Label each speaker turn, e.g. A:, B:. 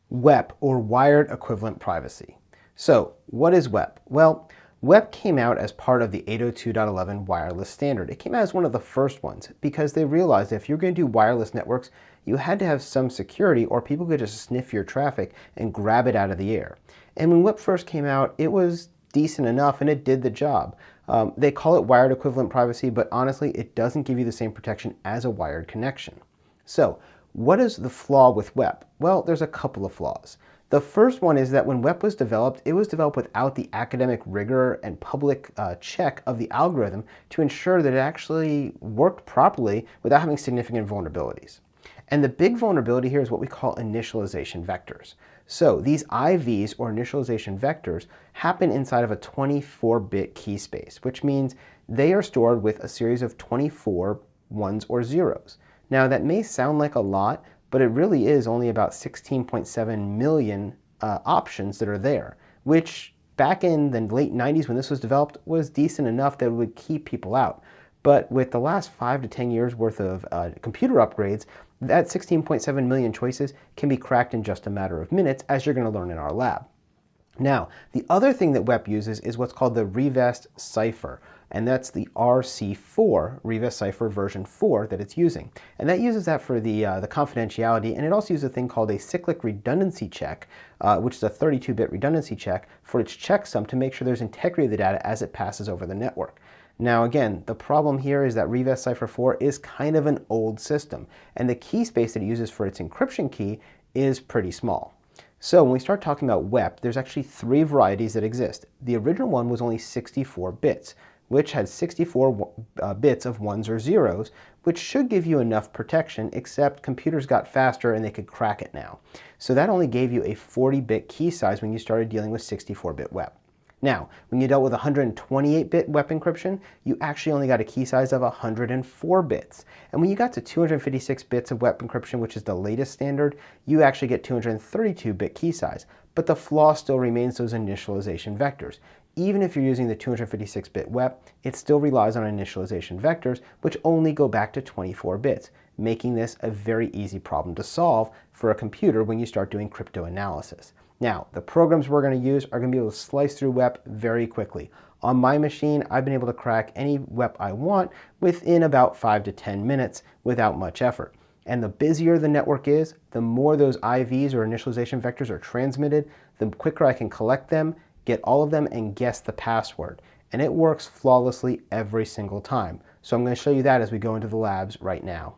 A: WEP, or Wired Equivalent Privacy. So, what is WEP? Well, WEP came out as part of the 802.11 wireless standard. It came out as one of the first ones because they realized that if you're going to do wireless networks, you had to have some security or people could just sniff your traffic and grab it out of the air. And when WEP first came out, it was decent enough and it did the job. They call it wired equivalent privacy, but honestly, it doesn't give you the same protection as a wired connection. So, what is the flaw with WEP? Well, there's a couple of flaws. The first one is that when WEP was developed, it was developed without the academic rigor and public check of the algorithm to ensure that it actually worked properly without having significant vulnerabilities. And the big vulnerability here is what we call initialization vectors. So these IVs, or initialization vectors, happen inside of a 24-bit key space, which means they are stored with a series of 24 ones or zeros. Now that may sound like a lot, but it really is only about 16.7 million options that are there, which back in the late 90s when this was developed was decent enough that it would keep people out. But with the last 5 to 10 years worth of computer upgrades, that 16.7 million choices can be cracked in just a matter of minutes, as you're going to learn in our lab. Now, the other thing that WEP uses is what's called the Revest cipher, and that's the RC4, Revest cipher version 4 that it's using. And that uses that for the confidentiality, and it also uses a thing called a cyclic redundancy check, which is a 32-bit redundancy check for its checksum to make sure there's integrity of the data as it passes over the network. Now again, the problem here is that Revest Cipher 4 is kind of an old system, and the key space that it uses for its encryption key is pretty small. So when we start talking about WEP, there's actually 3 varieties that exist. The original one was only 64 bits, which had 64 bits of ones or zeros, which should give you enough protection, except computers got faster and they could crack it now. So that only gave you a 40-bit key size when you started dealing with 64-bit WEP. Now, when you dealt with 128-bit WEP encryption, you actually only got a key size of 104 bits. And when you got to 256 bits of WEP encryption, which is the latest standard, you actually get 232-bit key size. But the flaw still remains those initialization vectors. Even if you're using the 256-bit WEP, it still relies on initialization vectors, which only go back to 24 bits, making this a very easy problem to solve for a computer when you start doing cryptanalysis. Now, the programs we're going to use are going to be able to slice through WEP very quickly. On my machine, I've been able to crack any WEP I want within about 5 to 10 minutes without much effort. And the busier the network is, the more those IVs or initialization vectors are transmitted, the quicker I can collect them, get all of them, and guess the password. And it works flawlessly every single time. So I'm going to show you that as we go into the labs right now.